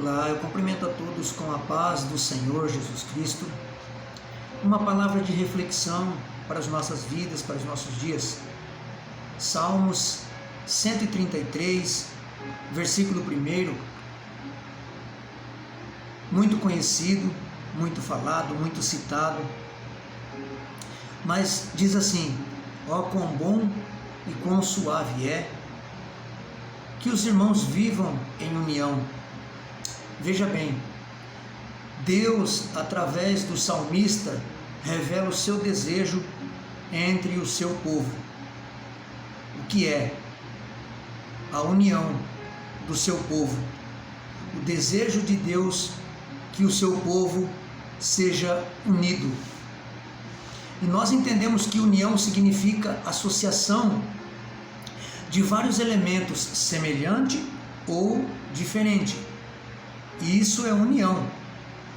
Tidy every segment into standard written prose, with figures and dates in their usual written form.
Olá, eu cumprimento a todos com a paz do Senhor Jesus Cristo. Uma palavra de reflexão para as nossas vidas, para os nossos dias. Salmos 133, versículo 1, muito conhecido, muito falado, muito citado, mas diz assim: ó quão bom e quão suave é que os irmãos vivam em união. Veja bem, Deus, através do salmista, revela o seu desejo entre o seu povo. O que é? A união do seu povo. O desejo de Deus que o seu povo seja unido. E nós entendemos que união significa associação de vários elementos semelhante ou diferente. E isso é união,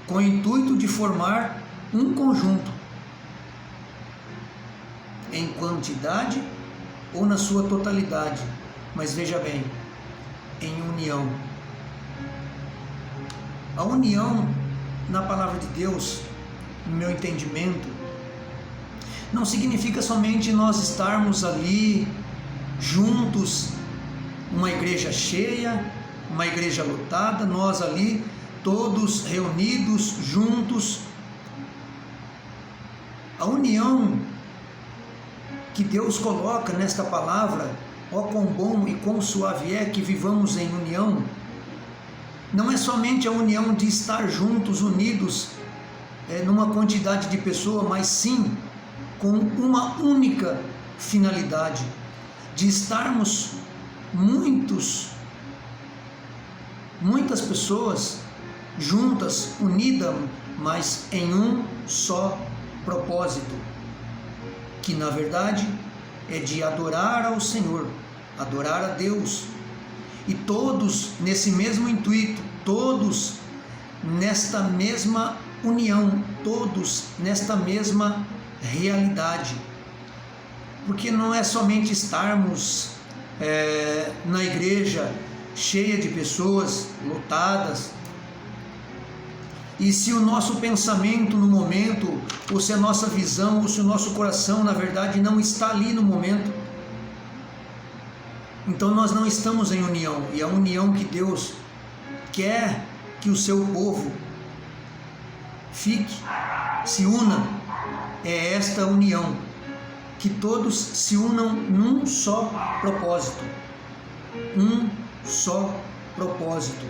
com o intuito de formar um conjunto, em quantidade ou na sua totalidade, mas veja bem, em união. A união, na palavra de Deus, no meu entendimento, não significa somente nós estarmos ali juntos, uma igreja cheia, uma igreja lotada, nós ali, todos reunidos, juntos. A união que Deus coloca nesta palavra, ó quão bom e quão suave é que vivamos em união, não é somente a união de estar juntos, unidos, numa quantidade de pessoas, mas sim com uma única finalidade, de estarmos muitas pessoas juntas, unidas, mas em um só propósito, que na verdade é de adorar ao Senhor, adorar a Deus, e todos nesse mesmo intuito, todos nesta mesma união, todos nesta mesma realidade, porque não é somente estarmos na igreja cheia de pessoas, lotadas, e se o nosso pensamento no momento, ou se a nossa visão, ou se o nosso coração, na verdade, não está ali no momento, então nós não estamos em união. E a união que Deus quer que o seu povo fique, se una, é esta união, que todos se unam num só propósito, um só propósito.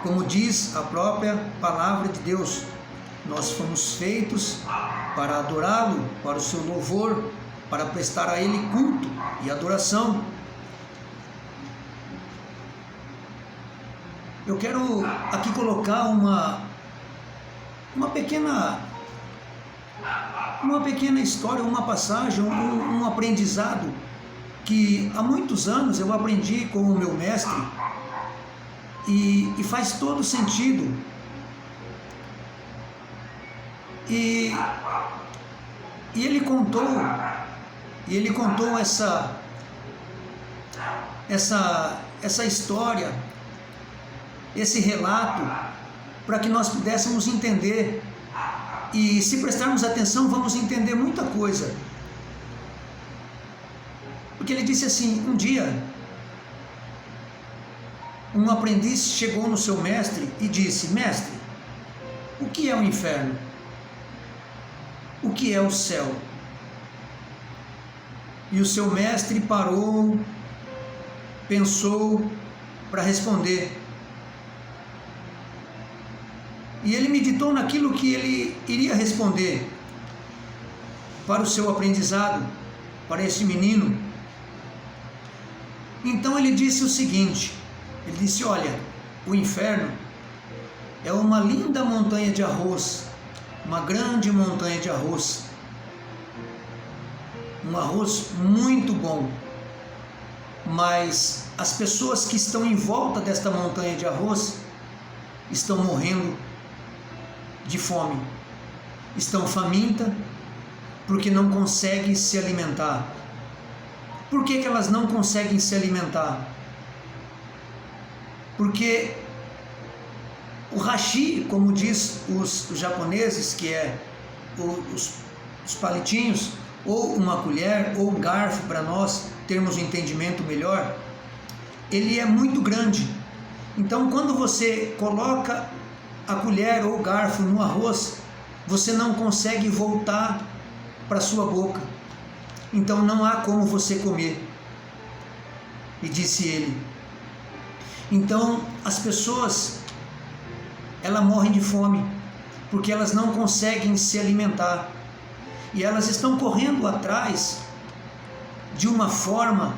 Como diz a própria palavra de Deus, nós fomos feitos para adorá-lo, para o seu louvor, para prestar a ele culto e adoração. Eu quero aqui colocar uma pequena história, uma passagem, um aprendizado que há muitos anos eu aprendi com o meu mestre, e faz todo sentido. E ele contou essa história, esse relato, para que nós pudéssemos entender. E se prestarmos atenção, vamos entender muita coisa. Porque ele disse assim: um dia, um aprendiz chegou no seu mestre e disse: mestre, o que é o inferno? O que é o céu? E o seu mestre parou, pensou para responder. E ele meditou naquilo que ele iria responder para o seu aprendizado, para esse menino. Então ele disse o seguinte, ele disse: olha, o inferno é uma linda montanha de arroz, uma grande montanha de arroz, um arroz muito bom, mas as pessoas que estão em volta desta montanha de arroz estão morrendo de fome, estão famintas porque não conseguem se alimentar. Por que elas não conseguem se alimentar? Porque O hashi, como diz os japoneses, que é os palitinhos, ou uma colher, ou um garfo, para nós termos um entendimento melhor, ele é muito grande. Então, quando você coloca a colher ou o garfo no arroz, você não consegue voltar para sua boca. Então, não há como você comer. E disse ele. Então, as pessoas, elas morrem de fome, porque elas não conseguem se alimentar. E elas estão correndo atrás de uma forma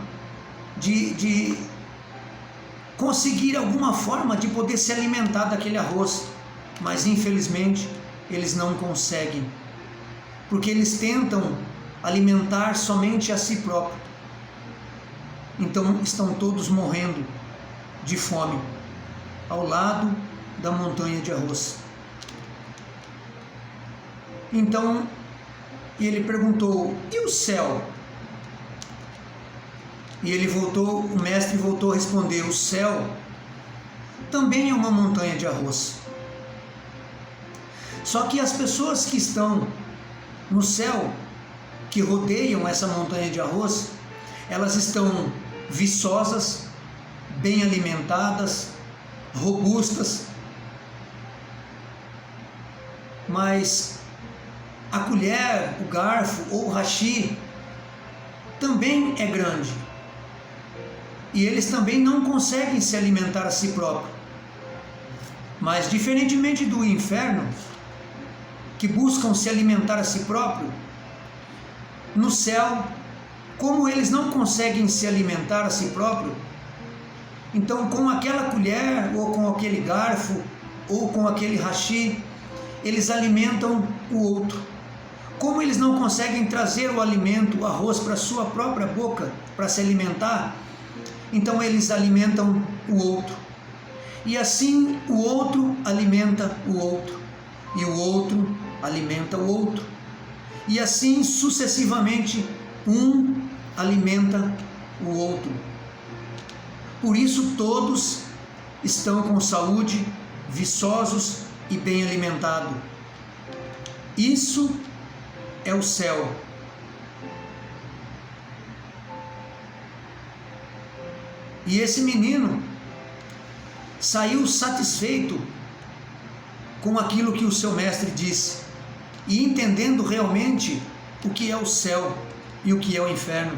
de conseguir alguma forma de poder se alimentar daquele arroz, mas infelizmente eles não conseguem, porque eles tentam alimentar somente a si próprio. Então estão todos morrendo de fome ao lado da montanha de arroz. Então ele perguntou: e o céu? E o mestre voltou a responder: o céu também é uma montanha de arroz. Só que as pessoas que estão no céu, que rodeiam essa montanha de arroz, elas estão viçosas, bem alimentadas, robustas, mas a colher, o garfo ou o hashi também é grande. E eles também não conseguem se alimentar a si próprios. Mas diferentemente do inferno, que buscam se alimentar a si próprio, no céu, como eles não conseguem se alimentar a si próprio, então com aquela colher, ou com aquele garfo, ou com aquele hashi, eles alimentam o outro. Como eles não conseguem trazer o alimento, o arroz, para sua própria boca, para se alimentar, então eles alimentam o outro. E assim o outro alimenta o outro, e o outro alimenta o outro. E assim sucessivamente, um alimenta o outro. Por isso todos estão com saúde, viçosos e bem alimentados. Isso é o céu. E esse menino saiu satisfeito com aquilo que o seu mestre disse, e entendendo realmente o que é o céu e o que é o inferno.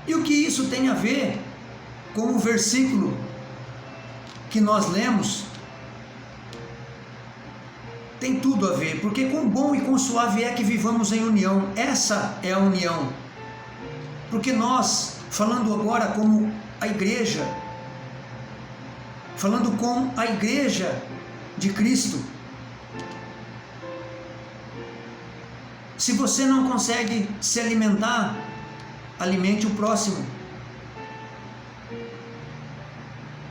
E o que isso tem a ver com o versículo que nós lemos? Tem tudo a ver, porque com bom e com suave é que vivamos em união. Essa é a união. Porque nós, falando agora como a igreja, falando com a igreja de Cristo, se você não consegue se alimentar, alimente o próximo.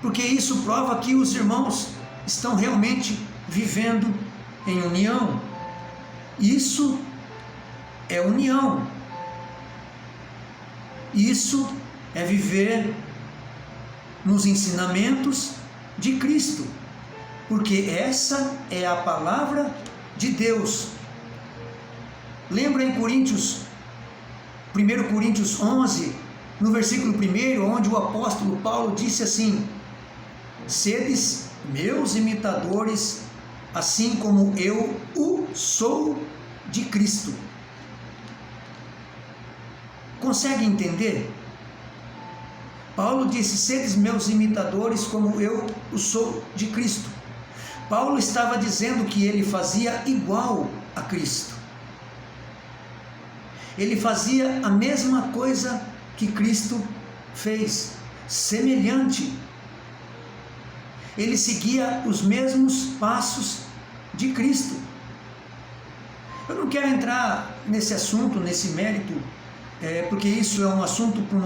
Porque isso prova que os irmãos estão realmente vivendo em união. Isso é união. Isso é viver nos ensinamentos de Cristo, porque essa é a palavra de Deus. Lembra em 1 Coríntios 11, no versículo 1, onde o apóstolo Paulo disse assim: sedes meus imitadores, assim como eu o sou de Cristo. Consegue entender? Paulo disse: sedes meus imitadores, como eu o sou de Cristo. Paulo estava dizendo que ele fazia igual a Cristo. Ele fazia a mesma coisa que Cristo fez, semelhante. Ele seguia os mesmos passos de Cristo. Eu não quero entrar nesse assunto, nesse mérito, porque isso é um assunto para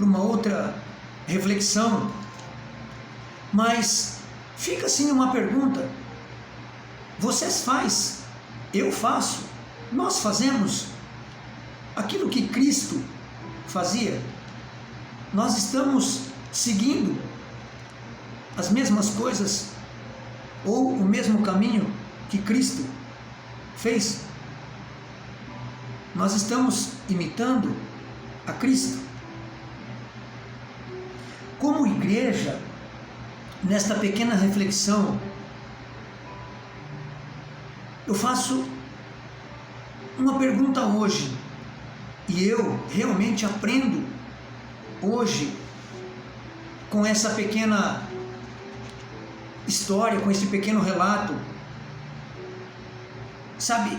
uma outra reflexão. Mas fica assim uma pergunta: vocês fazem, eu faço, nós fazemos aquilo que Cristo fazia? Nós estamos seguindo as mesmas coisas ou o mesmo caminho que Cristo fez? Nós estamos imitando a Cristo. Como igreja, nesta pequena reflexão, eu faço uma pergunta hoje, e eu realmente aprendo hoje com essa pequena história, com esse pequeno relato. Sabe,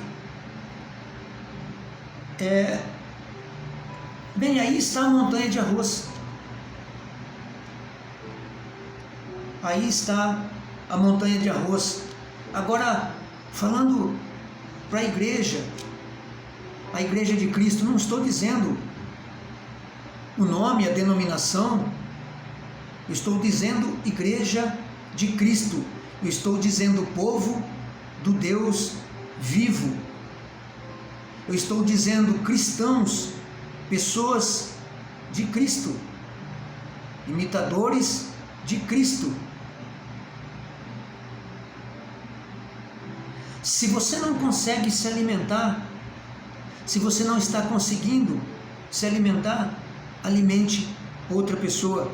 bem, aí está a montanha de arroz. Aí está a montanha de arroz. Agora, falando para a igreja de Cristo, não estou dizendo o nome, a denominação, eu estou dizendo igreja de Cristo, eu estou dizendo povo do Deus vivo, eu estou dizendo cristãos, pessoas de Cristo, imitadores de Cristo. Se você não consegue se alimentar, se você não está conseguindo se alimentar, alimente outra pessoa,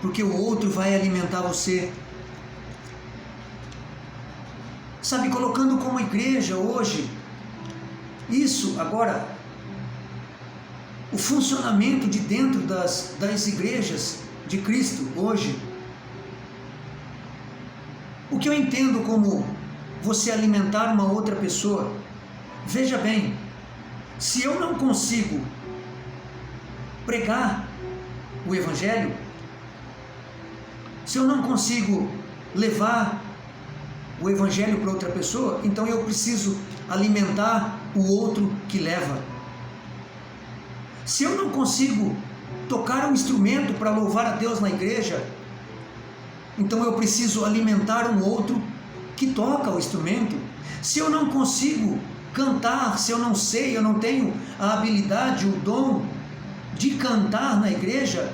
porque o outro vai alimentar você. Sabe, colocando como igreja hoje, isso agora, o funcionamento de dentro das igrejas de Cristo hoje, o que eu entendo como você alimentar uma outra pessoa, veja bem, se eu não consigo pregar o Evangelho, se eu não consigo levar o Evangelho para outra pessoa, então eu preciso alimentar o outro que leva. Se eu não consigo tocar um instrumento para louvar a Deus na igreja, então eu preciso alimentar um outro que toca o instrumento. Se eu não consigo cantar, se eu não sei, eu não tenho a habilidade, o dom de cantar na igreja,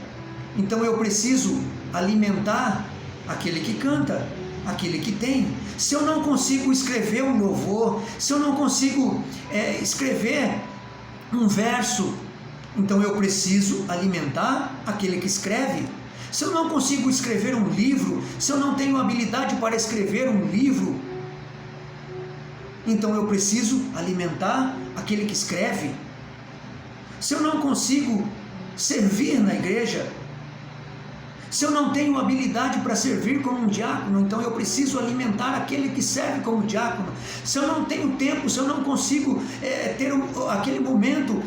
então eu preciso alimentar aquele que canta, aquele que tem. Se eu não consigo escrever um louvor, se eu não consigo escrever um verso, então eu preciso alimentar aquele que escreve. Se eu não consigo escrever um livro, se eu não tenho habilidade para escrever um livro, então eu preciso alimentar aquele que escreve. Se eu não consigo servir na igreja, se eu não tenho habilidade para servir como um diácono, então eu preciso alimentar aquele que serve como diácono. Se eu não tenho tempo, se eu não consigo ter aquele momento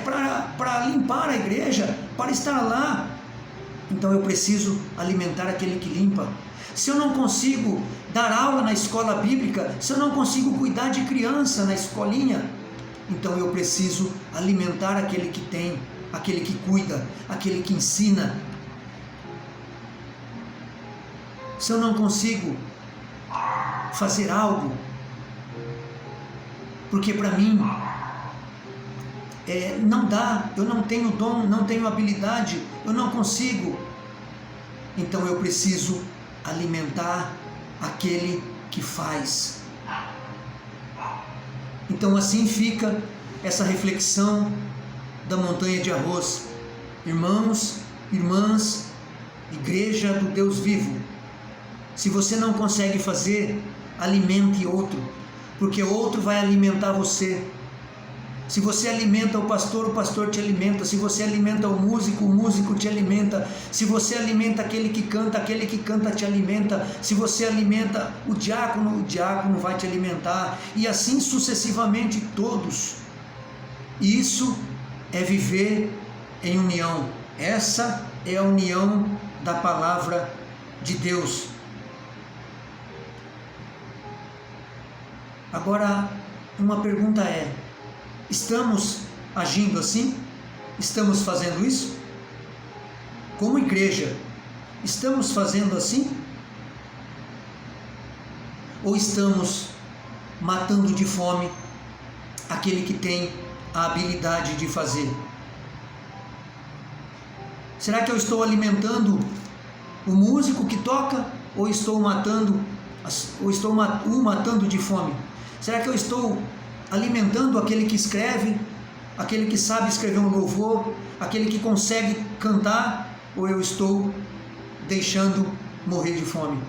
para limpar a igreja, para estar lá, então eu preciso alimentar aquele que limpa. Se eu não consigo dar aula na escola bíblica, se eu não consigo cuidar de criança na escolinha, então eu preciso alimentar aquele que tem, aquele que cuida, aquele que ensina. Se eu não consigo fazer algo, porque para mim não dá, eu não tenho dom, não tenho habilidade, eu não consigo, então eu preciso alimentar aquele que faz. Então assim fica essa reflexão da montanha de arroz. Irmãos, irmãs, igreja do Deus vivo, se você não consegue fazer, alimente outro, porque outro vai alimentar você. Se você alimenta o pastor te alimenta. Se você alimenta o músico te alimenta. Se você alimenta aquele que canta te alimenta. Se você alimenta o diácono vai te alimentar. E assim sucessivamente todos. Isso é viver em união. Essa é a união da palavra de Deus. Agora, uma pergunta é: estamos agindo assim? Estamos fazendo isso? Como igreja, estamos fazendo assim? Ou estamos matando de fome aquele que tem a habilidade de fazer? Será que eu estou alimentando o músico que toca, ou estou matando de fome? Será que eu estou alimentando aquele que escreve, aquele que sabe escrever um louvor, aquele que consegue cantar, ou eu estou deixando morrer de fome?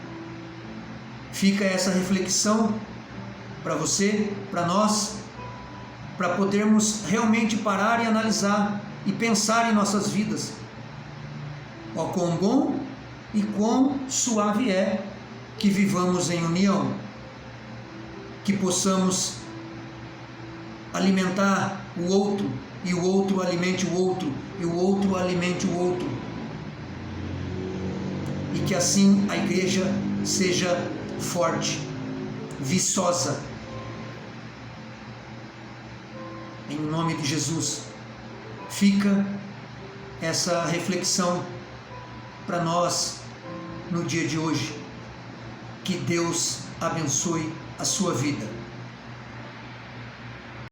Fica essa reflexão para você, para nós, para podermos realmente parar e analisar e pensar em nossas vidas. Ó, quão bom e quão suave é que vivamos em união, que possamos alimentar o outro, e o outro alimente o outro, e o outro alimente o outro, e que assim a igreja seja forte, viçosa, em nome de Jesus. Fica essa reflexão para nós no dia de hoje. Que Deus abençoe a sua vida.